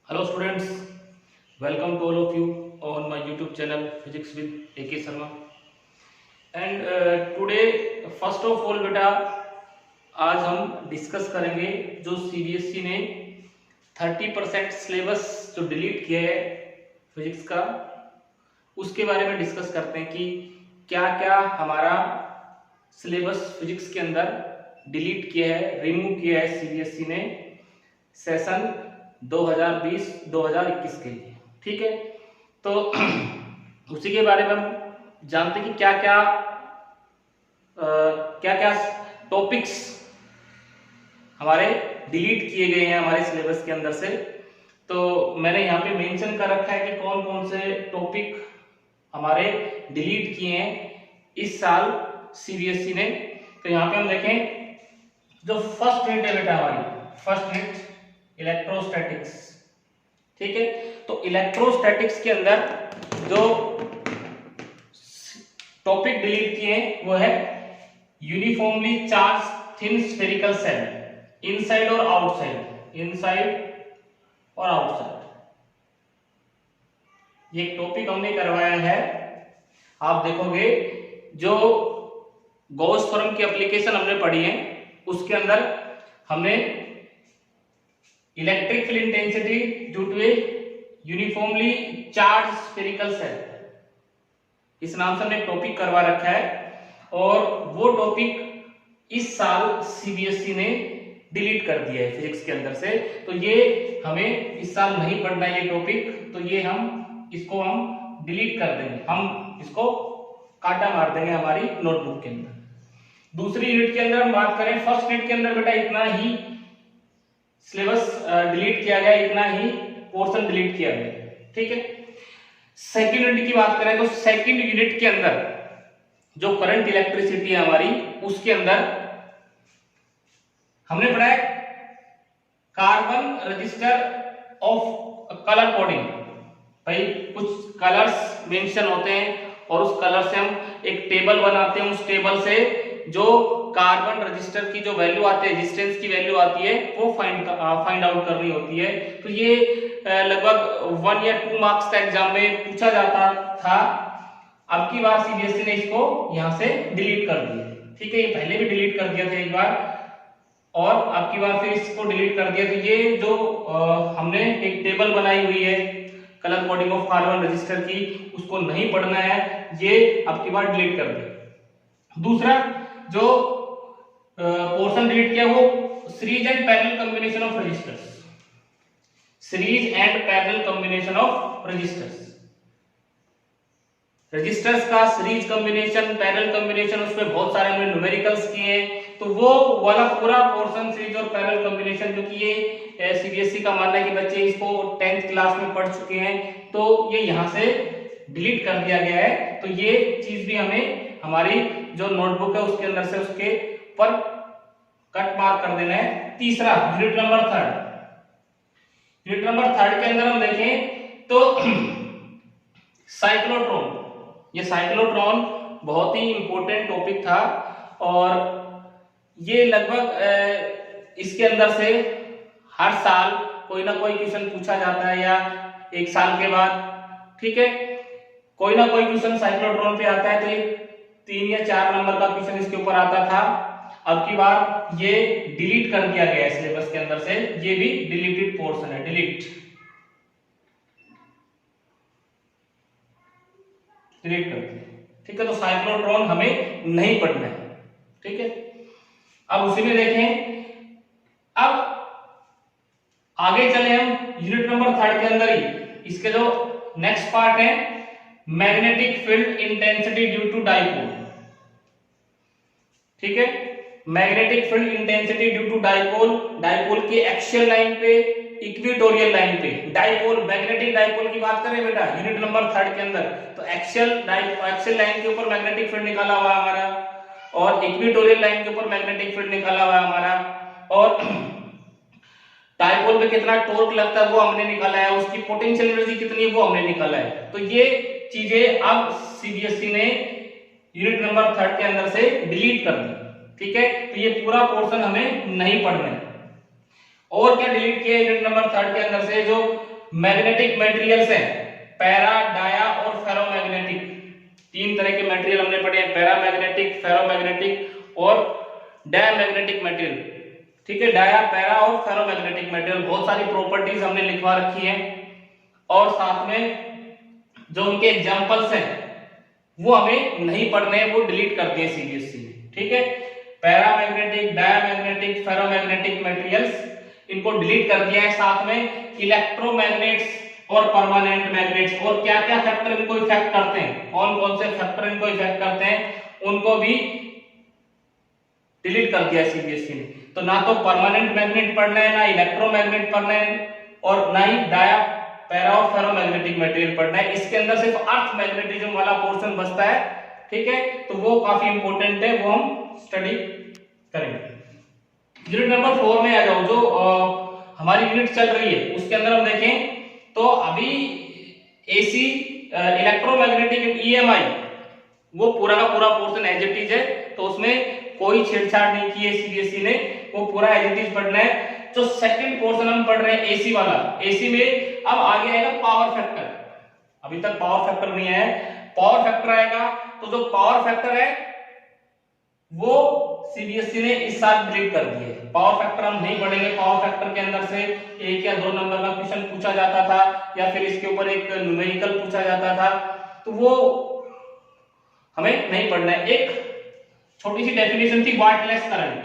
Hello students, welcome to all of you on my YouTube channel Physics with AK Sharma. And today first of all बेटा आज हम discuss करेंगे जो CBSE ने 30% syllabus जो delete किया है फिजिक्स का, उसके बारे में डिस्कस करते हैं कि क्या क्या हमारा सिलेबस फिजिक्स के अंदर डिलीट किया है, रिमूव किया है CBSE ने सेशन 2020-2021 के लिए। ठीक है, तो उसी के बारे में हम जानते हैं कि क्या क्या टॉपिक्स हमारे डिलीट किए गए हैं हमारे सिलेबस के अंदर से। तो मैंने यहाँ पे मेंशन कर रखा है कि कौन कौन से टॉपिक हमारे डिलीट किए हैं इस साल सीबीएसई ने। तो यहाँ पे हम देखें, जो फर्स्ट यूनिट है बेटा हमारी, फर्स्ट यूनिट इलेक्ट्रोस्टैटिक्स। ठीक है, तो इलेक्ट्रोस्टैटिक्स के अंदर जो टॉपिक डिलीट किए हैं वो है uniformly charge thin spherical shell, inside और आउटसाइड, इनसाइड और आउटसाइड। ये टॉपिक हमने करवाया है। आप देखोगे जो गॉस थ्योरम की एप्लीकेशन हमने पढ़ी है उसके अंदर हमने electric field intensity due to a uniformly charged spherical shell, इस नाम से हमने टॉपिक करवा रखा है और वो टॉपिक इस साल सीबीएसई ने डिलीट कर दिया है फिजिक्स के अंदर से। तो ये हमें इस साल नहीं पढ़ना है ये टॉपिक, तो ये इसको हम डिलीट कर देंगे, हम इसको काटा मार देंगे हमारी नोटबुक के अंदर। दूसरी यूनिट के अंदर हम बात करें, फर्स्ट यूनिट के अंदर बेटा इतना ही सिलेबस डिलीट किया गया, इतना ही पोर्शन डिलीट किया गया। ठीक है, सेकंड यूनिट की बात करें तो सेकंड यूनिट के अंदर जो करंट इलेक्ट्रिसिटी है हमारी, उसके अंदर हमने पढ़ा है carbon register of colour coding. भाई कुछ कलर्स मेंशन होते हैं और उस कलर से हम एक टेबल बनाते हैं, उस टेबल से जो कार्बन रजिस्टर की जो वैल्यू आती है, रेजिस्टेंस की वैल्यू आती है, वो फाइंड आउट करनी होती है। तो ये लगभग 1 या 2 मार्क्स का एग्जाम में पूछा जाता था। अब की बार सीबीएसई ने इसको यहां से डिलीट कर दिया। ठीक है, ये पहले भी डिलीट कर दिया था एक बार और अब की बार फिर इसको डिलीट कर दिया। तो ये जो हमने एक टेबल बनाई हुई है colour coding of carbon register की, उसको नहीं पढ़ना है, ये अब की बार डिलीट कर दिया। दूसरा जो पोर्शन डिलीट किया वो series and parallel combination of resistors, series and parallel combination of resistors, resistors का सीरीज कॉम्बिनेशन, पैरेलल कॉम्बिनेशन, उसमें बहुत सारे हमने न्यूमेरिकल्स किए हैं। तो वो वाला पूरा पोर्शन सीरीज और पैरेलल कॉम्बिनेशन, क्योंकि ये सीबीएसई का मानना है कि बच्चे इसको 10th क्लास में पढ़ चुके हैं, तो ये यहां से डिलीट कर दिया गया है। तो ये चीज भी हमें हमारी जो नोटबुक है उसके अंदर से उसके पर कट मार्क कर देना है। तीसरा unit number third, unit number third के अंदर हम देखें तो साइक्लोट्रॉन, ये साइक्लोट्रॉन बहुत ही इंपॉर्टेंट टॉपिक था और ये लगभग इसके अंदर से हर साल कोई ना कोई क्वेश्चन पूछा जाता है या एक साल के बाद। ठीक है, कोई ना कोई क्वेश्चन साइक्लोट्रॉन पे आता है। तो ये 3 या 4 नंबर का क्वेश्चन इसके ऊपर आता था। अब की बार ये डिलीट कर दिया गया है सिलेबस के अंदर से, ये भी डिलीटेड पोर्शन है, डिलीट कर दिया। ठीक है, तो साइक्लोट्रॉन हमें नहीं पढ़ना है। ठीक है, अब उसी में देखें, अब आगे चले हम यूनिट नंबर थर्ड के अंदर ही, इसके जो नेक्स्ट पार्ट है magnetic field intensity due to dipole. ठीक है, magnetic field intensity due to dipole, dipole के एक्सियल लाइन पे, इक्वेटोरियल लाइन पे, डाइपोल, मैग्नेटिक डाइपोल की बात करें बेटा यूनिट नंबर थर्ड के अंदर, तो एक्सियल लाइन के ऊपर मैग्नेटिक फील्ड निकाला हुआ है हमारा और इक्वेटोरियल लाइन के ऊपर मैग्नेटिक फील्ड निकाला हुआ है हमारा, और डाइपोल पे कितना टॉर्क लगता है वो हमने निकाला है, उसकी पोटेंशियल एनर्जी कितनी है वो हमने निकाला है। तो ये चीजें अब सीबीएसई ने यूनिट नंबर थर्ड के अंदर से डिलीट कर दी। ठीक है, तो ये पूरा पोर्शन हमें नहीं पढ़ना है। और क्या डिलीट किया यूनिट नंबर थर्ड के अंदर से, जो मैग्नेटिक मटेरियल्स हैं, पैरा, डाया और फेरोमैग्नेटिक, तीन तरह के मटेरियल हमने पढ़े हैं, पैरामैग्नेटिक, फेरोमैग्नेटिक और डायमैग्नेटिक मटेरियल। ठीक है, डाया, पैरा और फेरोमैग्नेटिक मटेरियल, बहुत सारी प्रॉपर्टीज हमने लिखवा रखी हैं और साथ में जो उनके एग्जांपल्स हैं वो हमें नहीं पढ़ने हैं, वो डिलीट कर दिए सीबीएसई ने। ठीक है, पैरामैग्नेटिक, डायमैग्नेटिक, फेरोमैग्नेटिक मटेरियल्स इनको डिलीट कर दिया है। साथ में इलेक्ट्रोमैग्नेट्स और परमानेंट मैग्नेट्स और क्या क्या फैक्टर इनको इफेक्ट करते हैं, कौन कौन से फैक्टर इनको इफेक्ट करते हैं, उनको भी डिलीट कर दिया सीबीएसई ने। तो ना तो परमानेंट मैग्नेट पढ़ना है, ना इलेक्ट्रोमैग्नेट पढ़ना है और ना ही डाया, पैरा और फेरोमैग्नेटिक मटेरियल पढ़ना है। इसके अंदर सिर्फ अर्थ मैग्नेटिज्म वाला पोर्शन बचता है। ठीक है, तो वो काफी इंपॉर्टेंट है, वो हम स्टडी करेंगे। यूनिट नंबर 4 में आ जाओ, जो हमारी यूनिट चल रही है उसके अंदर हम देखें तो अभी एसी, इलेक्ट्रोमैग्नेटिक, ईएमआई वो पूरा का पूरा पोर्शन एज इट इज है, तो उसमें कोई छेड़छाड़ नहीं की है सीबीएसई ने, वो पूरा एज इट इज पढ़ना है। जो सेकंड पोर्शन हम पढ़ रहे हैं एसी वाला, एसी में अब आगे आएगा पावर फैक्टर, अभी तक पावर फैक्टर नहीं आया है, पावर फैक्टर आएगा। तो जो पावर फैक्टर है वो सीबीएसई ने इस साल डिलीट कर दिए, पावर फैक्टर हम नहीं पढ़ेंगे। पावर फैक्टर के अंदर से 1 या 2 नंबर का क्वेश्चन पूछा जाता था या फिर इसके ऊपर एक न्यूमेरिकल पूछा जाता था, तो वो हमें नहीं पढ़ना है। एक छोटी सी डेफिनेशन थी वाटलेस करंट,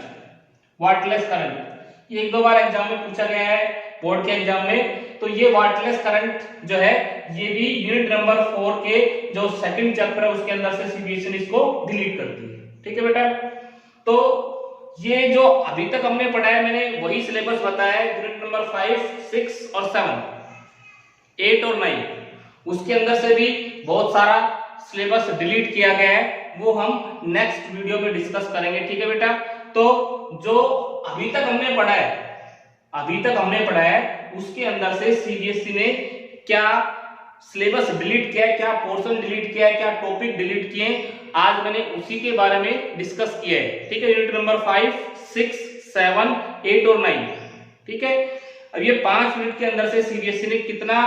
वाटलेस करंट ये 1-2 बार एग्जाम में पूछा गया है, बोर्ड के एग्जाम में। तो ये वाटलेस करंट जो है ये भी यूनिट नंबर 4 के जो सेकंड चैप्टर है उसके अंदर से सीबीएसई ने इसको डिलीट कर दिया। ठीक है बेटा, तो ये जो अभी तक हमने पढ़ा है मैंने वही सिलेबस बताया है, यूनिट नंबर 5, 6 और 7, 8 और 9, उसके अंदर से भी बहुत सारा सिलेबस डिलीट किया गया है, वो हम नेक्स्ट वीडियो में डिस्कस करेंगे। ठीक है बेटा, तो जो अभी तक हमने पढ़ा है, अभी तक हमने पढ़ा है उसके अंदर से सीबीएसई ने क्या सिलेबस डिलीट किया है, क्या पोर्शन डिलीट किया है, क्या टॉपिक डिलीट किए, आज मैंने उसी के बारे में डिस्कस किया है। ठीक है, यूनिट नंबर 5, 6, 7, 8 और 9। ठीक है, अब ये 5 मिनट के अंदर से सीबीएसई ने कितना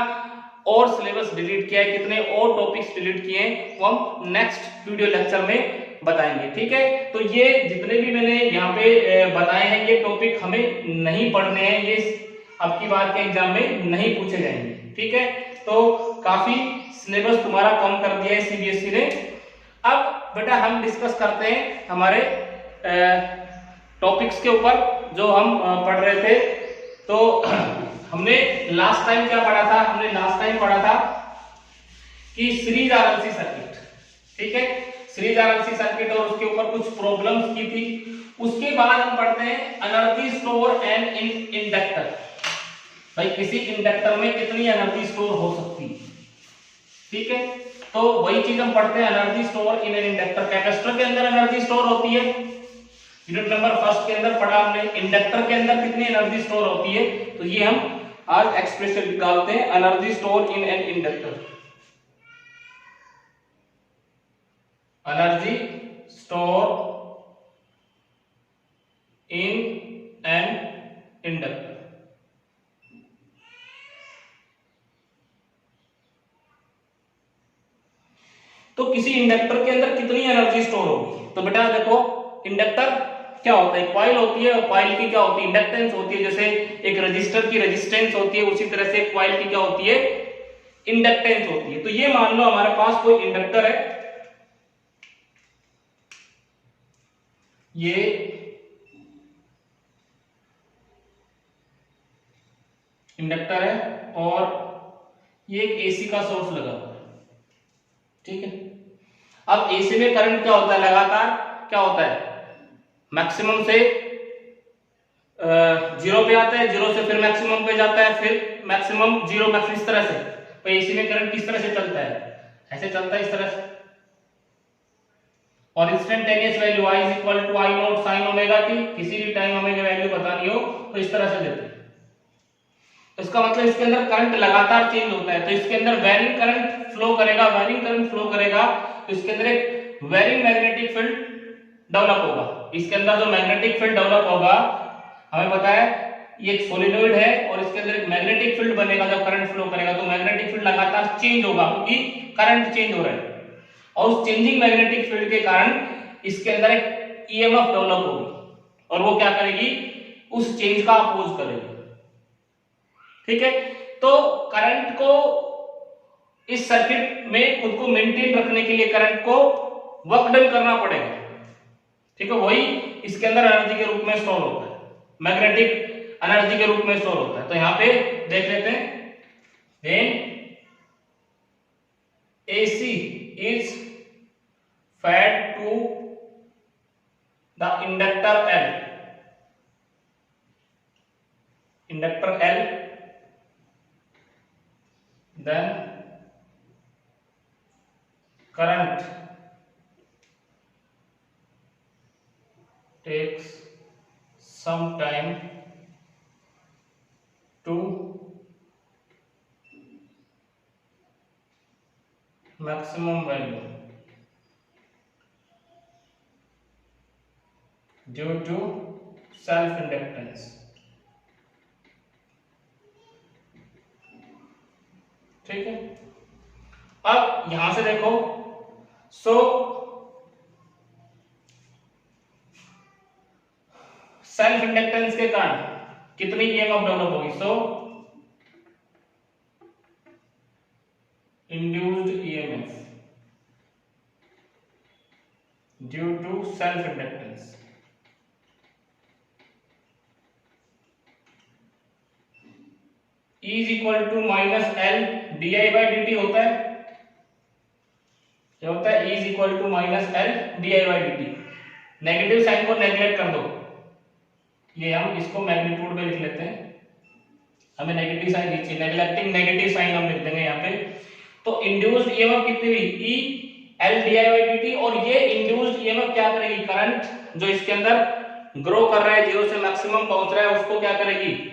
और सिलेबस डिलीट किया है, कितने और टॉपिक्स डिलीट किए हैं, वो हम नेक्स्ट वीडियो लेक्चर में बताएंगे। ठीक है, तो ये जितने भी मैंने यहाँ पे बताए हैं ये टॉपिक हमें नहीं पढ़ने हैं, ये अब की बार के एग्जाम में नहीं पूछे जाएंगे। ठीक है, तो काफी सिलेबस तुम्हारा कम कर दिया है सीबीएसई ने। अब बेटा हम डिस्कस करते हैं हमारे टॉपिक्स के ऊपर जो हम पढ़ रहे थे। तो हमने लास्ट टाइम क्या पढ़ा था, हमने लास्ट टाइम पढ़ा था कि सीरीज आरएलसी सर्किट। ठीक है, सीरीज आरएलसी सर्किट और उसके ऊपर कुछ प्रॉब्लम्स की थी। उसके बाद हम पढ़ते हैं एनर्जी स्टोर एंड इंडक्टर। भाई किसी इंडक्टर में कितनी एनर्जी स्टोर हो सकती है। ठीक है, तो वही चीज हम पढ़ते हैं, energy store in an inductor. Capacitor के अंदर एनर्जी स्टोर होती है, यूनिट नंबर 1 के अंदर पढ़ा हमने। इंडक्टर के अंदर कितनी एनर्जी स्टोर होती है, तो ये हम आज एक्सप्रेशन निकालते हैं, energy store in an inductor. Energy store in an inductor. तो किसी इंडक्टर के अंदर कितनी एनर्जी स्टोर होगी, तो बेटा देखो इंडक्टर क्या होता है, कॉइल होती है और कॉइल की क्या होती है, इंडक्टेंस होती है। जैसे एक रजिस्टर की रेजिस्टेंस होती है उसी तरह से कॉइल की क्या होती है, इंडक्टेंस होती है। तो ये मान लो हमारे पास कोई इंडक्टर है, ये इंडक्टर है और ये एक एसी का सोर्स लगा हुआ है। ठीक है, अब एसी में करंट क्या होता है, लगातार क्या होता है, मैक्सिमम से 0 पे आता है, 0 से फिर मैक्सिमम पे जाता है, फिर मैक्सिमम 0 मैक्सिमम, इस तरह से। तो एसी में करंट किस तरह से चलता है, ऐसे चलता है इस तरह से। और instantaneous value I is equal to I naught sine omega t, किसी भी टाइम हमें वैल्यू बतानी हो तो इस तरह से देते हैं। तो इसका मतलब इसके अंदर करंट लगातार चेंज होता है, तो इसके अंदर वेरिंग करंट फ्लो करेगा, वेरिंग करंट फ्लो करेगा, तो इसके अंदर एक वेरिंग मैग्नेटिक फील्ड डेवलप होगा। इसके अंदर जो मैग्नेटिक फील्ड डेवलप होगा हमें पता है ये एक सोलिनॉइड है और इसके अंदर एक मैग्नेटिक फील्ड बनेगा जब करंट फ्लो करेगा, तो मैग्नेटिक फील्ड लगातार चेंज होगा क्योंकि करंट चेंज हो रहा है, और उस चेंजिंग मैग्नेटिक फील्ड के कारण इसके अंदर एक ईएमएफ डेवलप होगी और वो क्या करेगी, उस चेंज का अपोज करेगी। ठीक है, तो करंट को इस सर्किट में खुद को मेंटेन रखने के लिए करंट को वर्क डन करना पड़ेगा। ठीक है, वही इसके अंदर एनर्जी के रूप में स्टोर होता है, मैग्नेटिक एनर्जी के रूप में स्टोर होता है। तो यहां पे देख लेते हैं, when AC is fed to the inductor L, then current takes some time to maximum value due to self inductance। ठीक है, अब यहां से देखो, सो सेल्फ इंडक्टेंस के कारण कितनी ईएमएफ डेवलप होगी, so induced EMF due to self inductance. E is equal to minus L D I by D T होता है, क्या होता है, E is equal to minus L D I by D T. Negative sign को neglect कर दो, ये हम इसको मैग्नीट्यूड में लिख लेते हैं, हमें नेगेटिव साइन नहीं चाहिए, नेग्लेक्टिंग नेगेटिव साइन हम लिख देंगे यहाँ पे। तो इंड्यूस्ड ईएमएफ कितनी हुई, E L D I by D T, और ये इंड्यूस्ड ईएमएफ क्या करेगी, करंट जो इसके अंदर ग्रो कर रहा है, जीरो से मैक्सिमम पहुंच रहा है, उसको क्या करेगी,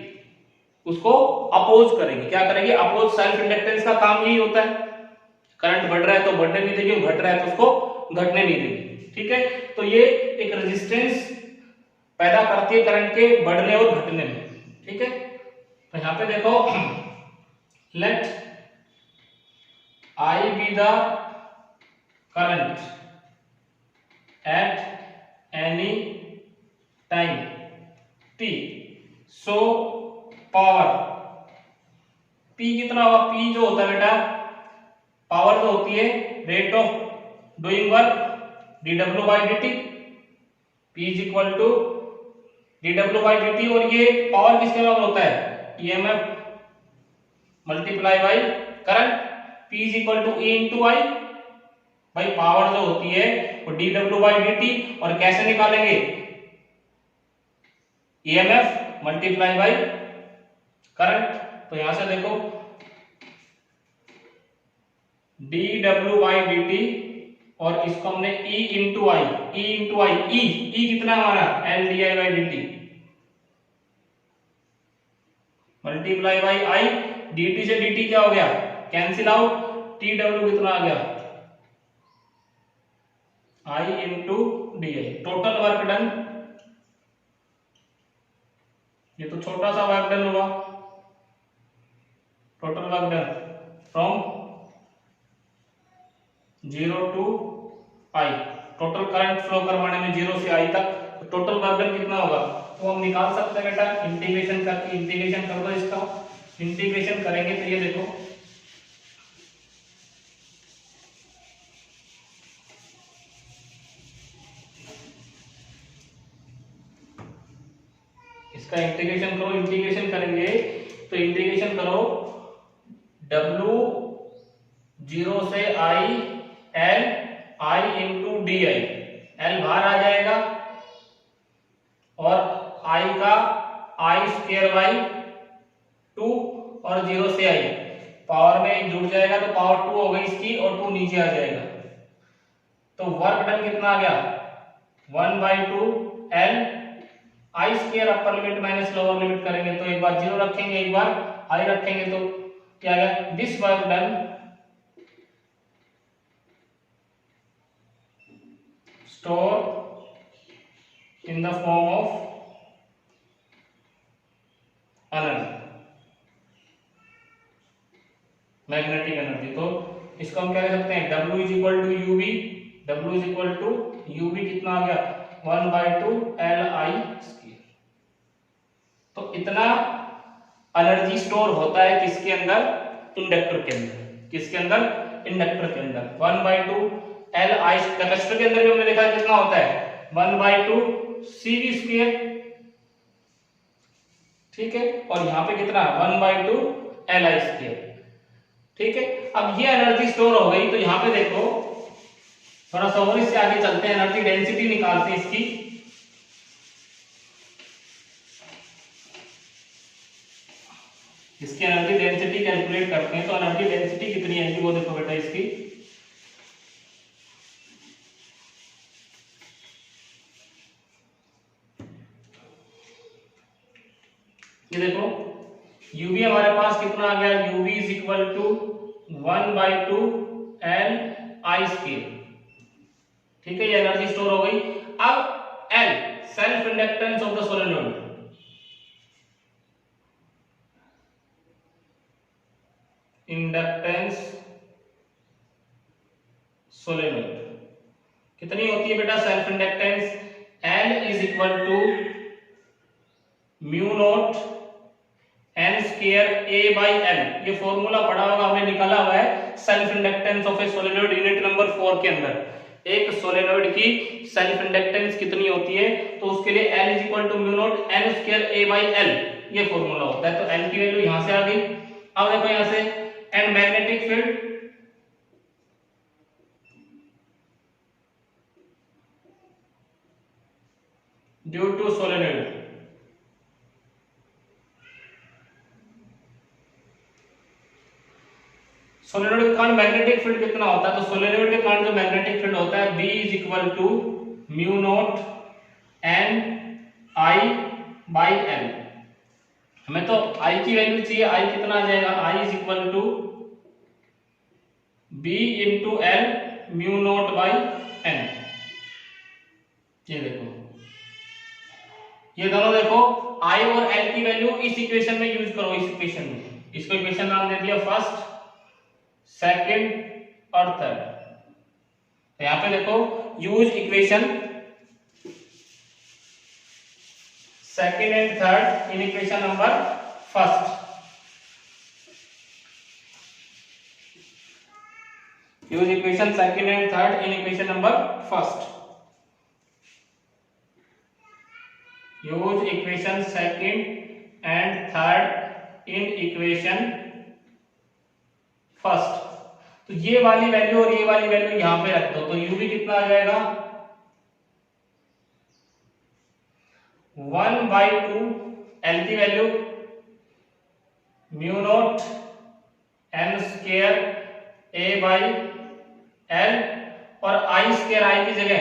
उसको अपोज करेगी। क्या करेगी, अपोज। सेल्फ इंडक्टेंस का काम यही होता है, करंट बढ़ रहा है तो बढ़ने नहीं देगी, घट रहा है तो उसको घटने नहीं देगी। ठीक है, तो ये एक रेजिस्टेंस पैदा करती है करंट के बढ़ने और घटने में। ठीक है, तो यहां पे देखो, let I be the current at any time t, so power P कितना होगा, P जो होता है बेटा, पावर जो होती है rate of doing work dw by dt, P is equal to dw by dt, और ये पावर किसके बराबर होता है, EMF multiply by current, P is equal to E into I। भाई पावर जो होती है वो dw by dt, और कैसे निकालेंगे, EMF मल्टीप्लाई बाई करंट। तो यहां से देखो, dw by dt, और इसको हमने E into I, E into I, E कितना हमारा, L di by dt multiply by I, dt से dt क्या हो गया, कैंसिल आउट, tw कितना आ गया, I into di। Total work done, ये तो छोटा सा वर्क डन हुआ, total work done from 0 to I, total current flow करवाने में 0 से I तक, तो टोटल वर्क डन कितना होगा, तो हम निकाल सकते हैं बेटा, इंटीग्रेशन करके। इंटीग्रेशन कर दो इसका, इंटीग्रेशन करेंगे तो ये देखो, इसका इंटीग्रेशन करो, इंटीग्रेशन करेंगे तो इंटीग्रेशन करो, W 0 से I L I into D I, L बाहर आ जाएगा और I का I स्क्वायर बाई 2, और 0 से I पावर में जुड़ जाएगा तो पावर 2 हो गई इसकी, और 2 नीचे आ जाएगा, तो वर्क डन कितना आ गया, 1/2 L I square upper limit minus lower limit करेंगे तो एक बार 0 रखेंगे, एक बार I रखेंगे, तो क्या आ गया, this work done stored in the form of energy, magnetic energy. तो इसको हम क्या कह सकते हैं, W is equal to UV, W is equal to UV कितना आ गया 1/2 Li²। तो इतना एनर्जी स्टोर होता है किसके अंदर, इंडक्टर के अंदर। किसके अंदर, इंडक्टर के अंदर 1/2 Li। कैपेसिटर के अंदर भी हमने देखा कितना होता है 1/2 CV²। ठीक है, और यहाँ पे कितना 1/2 Li²। ठीक है, अब ये एनर्जी स्टोर हो गई। तो यहाँ पे देखो थोड़ा सा और इससे आगे चलते हैं, एनर्जी डेंसिटी निकालते हैं इसकी। इसकी एनर्जी डेंसिटी कैलकुलेट करते हैं। तो एनर्जी डेंसिटी कितनी है वो देखो बेटा इसकी, ये देखो यूवी हमारे पास कितना आ गया, UV is equal to 1/2 Li²। ठीक है, ये एनर्जी स्टोर हो गई। अब L self inductance of the solenoid, inductance solenoid कितनी होती है बेटा self inductance, L is equal to mu naught n² A/L। ये फॉर्मूला पढ़ा होगा, हमने निकाला हुआ है self inductance of A solenoid unit number 4 के अंदर। एक सोलेनोइड की सेल्फ इंडक्टेंस कितनी होती है, तो उसके लिए L is equal to mu naught n² A/L ये फॉर्मूला होता है। तो L की वैल्यू यहां से आ गई। अब देखो यहां से, and magnetic field due to solenoid, solenoid के कारण मैग्नेटिक फील्ड कितना होता है, तो सोलेनोइड के कारण जो मैग्नेटिक फील्ड होता है B is equal to mu naught N/I/L। हमें तो I की वैल्यू चाहिए, I कितना आ जाएगा, I is equal to B into L mu naught by N। ये देखो, ये दोनों देखो I और L की वैल्यू इस इक्वेशन में यूज करो। इस इक्वेशन में, इसको इक्वेशन नाम दे दिया फर्स्ट, सेकंड और थर्ड। तो यहां पे देखो use equation second and third in equation number first. Use equation second and third in equation number first. Use equation second and third in equation first. तो ये वाली वैल्यू और ये वाली वैल्यू यहां पे रख दो। तो u भी कितना आ जाएगा 1/2 L की value mu naught n² A/L और I² I की जगह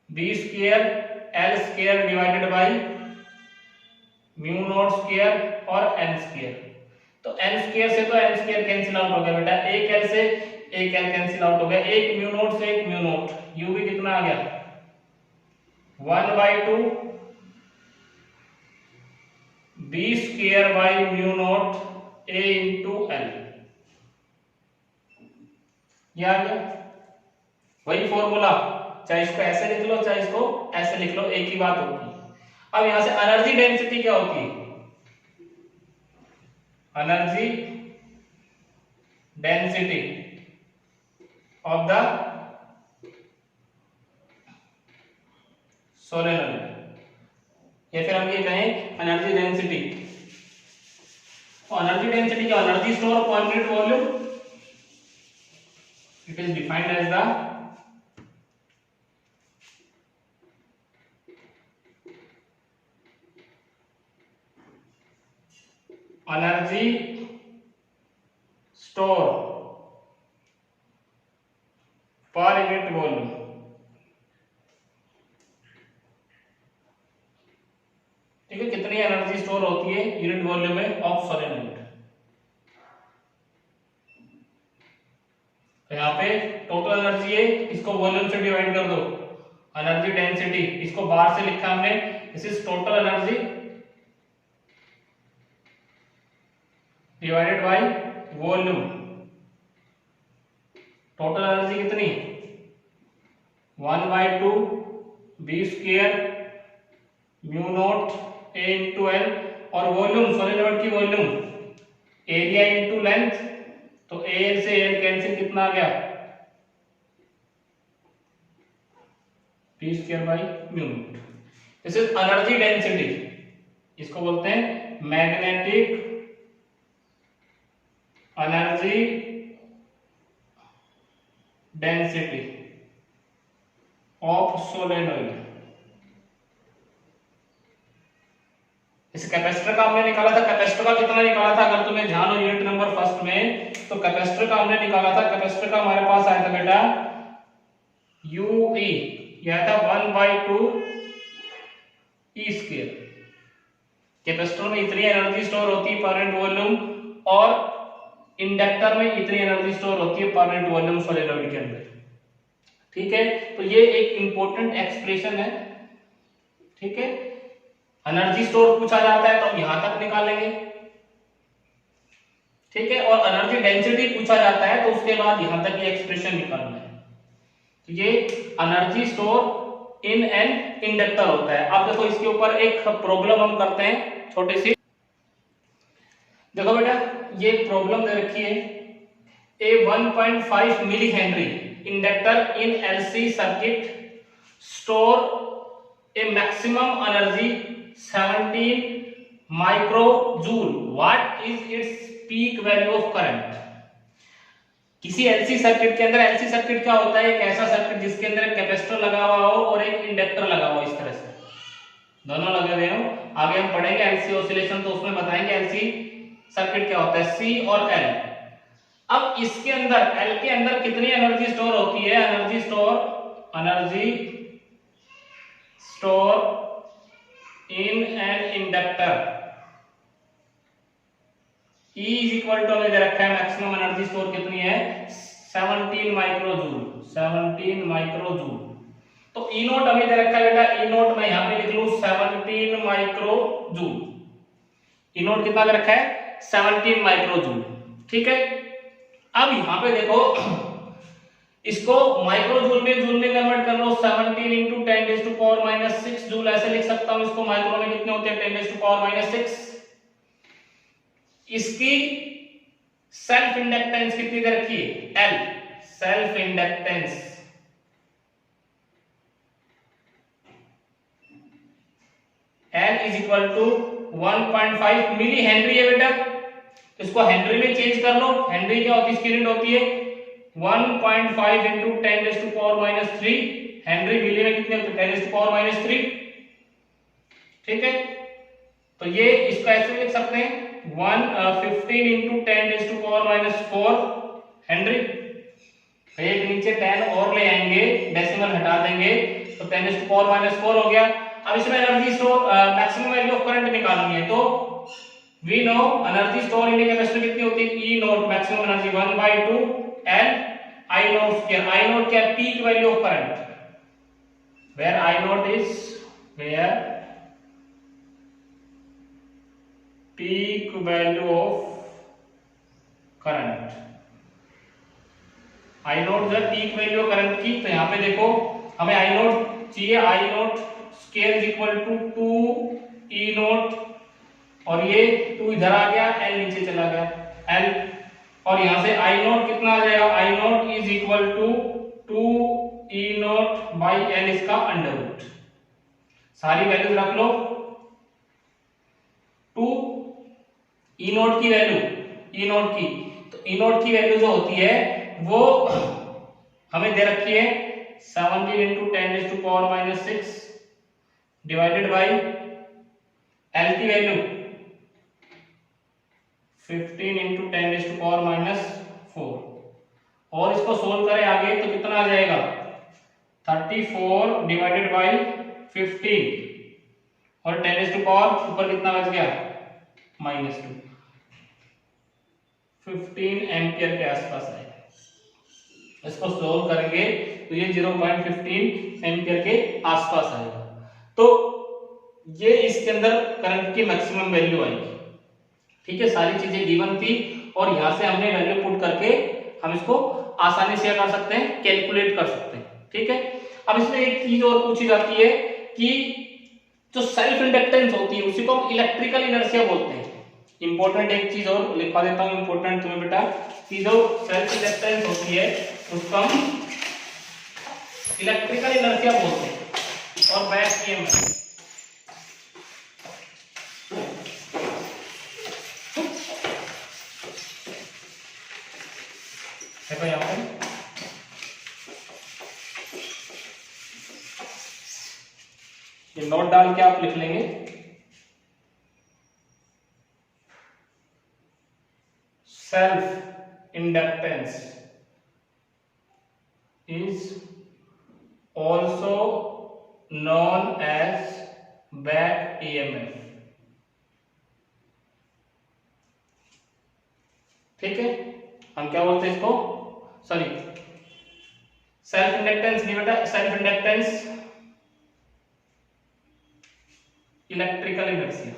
B² L² divided by mu not square और n²। तो n² से तो n² कैंसिल आउट हो गया बेटा, एक L से एक L कैंसिल आउट हो गया, एक म्यू नॉट से एक म्यू नॉट, u भी कितना आ गया 1/2 B² by mu not A into L। ये आ गया वही फॉर्मूला, चाहे इसको ऐसे लिख लो चाहे इसको ऐसे लिख लो, एक ही बात होगी। अब यहां से एनर्जी डेंसिटी क्या होती है, energy density of the solenoid, या फिर हम ये कहें एनर्जी डेंसिटी। तो एनर्जी डेंसिटी क्या, energy store per unit volume, it is defined as the energy store per unit volume. ठीक है, कितनी एनर्जी स्टोर होती है यूनिट वॉल्यूम में ऑफ सोलेनोइड। तो यहाँ पे टोटल एनर्जी है, इसको वॉल्यूम से डिवाइड कर दो, एनर्जी डेंसिटी इसको बाहर से लिखा हमने, this is total energy divided by volume. Total energy कितनी, 1/2 B square mu naught A into L, और वॉल्यूम सोलेनोइड की वॉल्यूम एरिया इंटू लेंथ, तो एल से एल कैंसिल, कितना आ गया, B square by mu naught. This is energy density, इसको बोलते हैं magnetic energy density of solenoid. इस कैपेसिटर का हमने निकाला था, कैपेसिटर का कितना निकाला था, अगर तुम्हें ध्यान हो यूनिट नंबर फर्स्ट में, तो कैपेसिटर का हमने निकाला था, कैपेसिटर का हमारे पास आया था बेटा UE, यह था 1/2 E स्क्वायर। कैपेसिटर में इतनी एनर्जी स्टोर होती है पर यूनिट वॉल्यूम, और इंडक्टर में इतनी एनर्जी स्टोर होती है पर यूनिट वॉल्यूम सोलेनोइड के अंदर। ठीक है, तो ये एक इंपॉर्टेंट एक्सप्रेशन है। ठीक है, एनर्जी स्टोर पूछा जाता है तो यहां तक निकालेंगे। ठीक है, और एनर्जी डेंसिटी पूछा जाता है तो उसके बाद यहां तक ये एक्सप्रेशन निकालना है। तो ये energy store in an inductor होता है। अब देखो इसके ऊपर एक प्रॉब्लम हम करते हैं छोटी सी। देखो बेटा, ये प्रॉब्लम दे रखी है, a 1.5 milli henry inductor in LC circuit store a maximum energy 17 micro joule, what is its peak value of current. किसी एलसी सर्किट के अंदर, एलसी सर्किट क्या होता है, एक ऐसा सर्किट जिसके अंदर एक कैपेसिटर लगा हुआ हो और एक इंडक्टर लगा हुआ हो, इस तरह से दोनों लगे हुए हो। आगे हम पढ़ेंगे एलसी ऑसिलेशन, तो उसमें बताएंगे एलसी सर्किट क्या होता है, सी और एल। अब इसके अंदर, एल के अंदर कितनी एनर्जी स्टोर होती है, energy store in an inductor, E is equal to हमें दे रखा है, मैक्सिमम एनर्जी स्टोर कितनी है, 17 माइक्रो जूल, 17 माइक्रो जूल। तो E नोट हमें दे रखा है बेटा, E नोट मैं यहां पे लिख लूं 17 माइक्रो जूल। E नोट कितना दे रखा है, 17 माइक्रो जूल। ठीक है, अब यहां पे देखो, इसको माइक्रो जूल में कन्वर्ट कर लो, 17 into 10⁻⁻6 जूल ऐसे लिख सकता हूं इसको। माइक्रो में कितने होते हैं, 10⁻⁻6। इसकी सेल्फ इंडक्टेंस कितनी दे रखी है, L, self inductance L is equal to 1.5 milli henry है बेटा। इसको हेनरी में चेंज कर लो, हेनरी क्या होती है, इसकी यूनिट होती है 1.5 into 10⁻⁻3। हेनरी मिली में कितने होते हैं, 10⁻⁻3। ठीक है, तो ये इसको ऐसे लिख सकते हैं 15 into 10⁻⁴ हेनरी। एक नीचे 10 और ले आएंगे, डेसिमल हटा देंगे, तो 10⁻⁴ हो गया। अब इसमें energy store, maximum value of current निकालनी है, तो we know energy store in capacitor कितनी होती है, E not maximum energy 1/2 L I not square. I not क्या, peak value of current, where I not is, where peak value of current, I not जो peak value current की। तो यहां पे देखो हमें I नॉट चाहिए, I not square is equal to 2 E not, और ये 2 इधर आ गया, L नीचे चला गया L, और यहां से I नॉट कितना आ जाएगा, I not is equal to 2 E naught by L, इसका अंडर रूट। सारी वैल्यूज रख लो, 2 E नॉट की वैल्यू, E नॉट की, तो E नॉट की वैल्यू जो होती है वो हमें दे रखी है 17 into 10⁻⁻6 डिवाइडेड बाई L की वैल्यू 15 into 10⁻⁴, और इसको सोल्व करें आगे तो कितना आ जाएगा, 34 डिवाइडेड बाई 15, और 10⁻⁴ ऊपर कितना बच गया, -2, 15 एम्पियर के आसपास आएगा। इसको सोल्व करेंगे तो ये 0.15 एम्पियर के आसपास आएगा। तो ये इसके अंदर करंट की मैक्सिमम वैल्यू आएगी। ठीक है, सारी चीजें गिवन थी और यहाँ से हमने वैल्यू पुट करके हम इसको आसानी से कर सकते हैं, कैलकुलेट कर सकते हैं। ठीक है, अब इसमें एक चीज और पूछी जाती है कि जो सेल्फ इंडक्टेंस होती है उसी को हम इलेक्ट्रिकल इनर्शिया बोलते हैं। इंपॉर्टेंट एक चीज और लिखवा देता हूं इंपॉर्टेंट तुम्हें बेटा, कि जो सेल्फ इंडक्टेंस होती है उसको हम इलेक्ट्रिकल इनर्शिया बोलते हैं और बैक ईएमएफ। देखो यहाँ पे ये नोट डाल के आप लिख लेंगे, self inductance is also known as back EMF। ठीक है, हम क्या बोलते हैं इसको, सॉरी सेल्फ इंडक्टेंस नहीं बेटा, सेल्फ इंडक्टेंस इलेक्ट्रिकल इनर्शिया।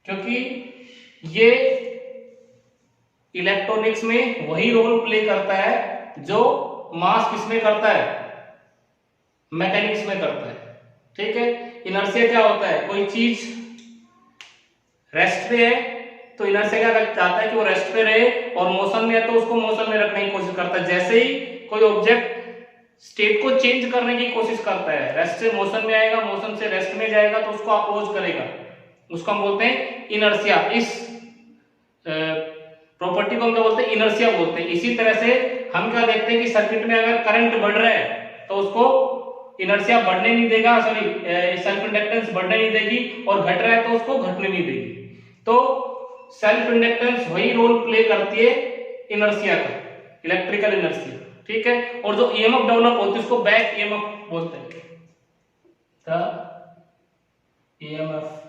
क्योंकि ये इलेक्ट्रॉनिक्स में वही रोल प्ले करता है जो मास किसमें करता है, मैकेनिक्स में करता है। ठीक है, इनर्शिया क्या होता है, कोई चीज रेस्ट पे है तो इनर्शिया क्या चाहता है कि वो रेस्ट पे रहे, और मोशन में है तो उसको मोशन में रखने की कोशिश करता है। जैसे ही कोई ऑब्जेक्ट स्टेट को चेंज करने की कोशिश करता है, रेस्ट से मोशन में आएगा, मोशन से रेस्ट में जाएगा तो उसको अपोज करेगा, उसको हम बोलते हैं इनर्शिया। इस प्रॉपर्टी को हम क्या बोलते हैं, इनर्शिया बोलते हैं। इसी तरह से हम क्या देखते हैं कि सर्किट में अगर करंट बढ़ रहा है तो उसको इनर्शिया बढ़ने नहीं देगा, सॉरी सेल्फ इंडक्टेंस बढ़ने नहीं देगी, और घट रहा है तो उसको घटने नहीं देगी। तो सेल्फ इंडक्टेंस वही रोल प्ले करती है इनर्शिया का, इलेक्ट्रिकल इनर्शिया। ठीक है, और जो ईएमएफ डेवलप होती है उसको बैक ईएमएफ बोलते हैं। EMF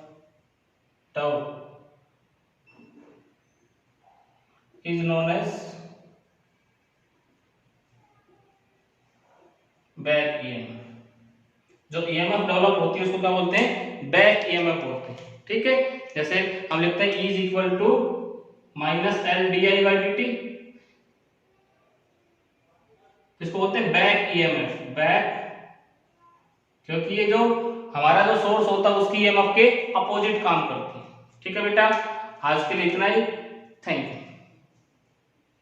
tau is known as back EMF। जो EMF डेवलप होती है उसको क्या बोलते हैं, बैक EMF बोलते हैं। ठीक है, जैसे हम लिखते हैं E is equal to minus L di by dt, इसको बोलते हैं बैक EMF, बैक, क्योंकि ये जो हमारा जो सोर्स होता है उसकी EMF के अपोजिट काम करती है। ठीक है बेटा, आज के लिए इतना ही, थैंक यू।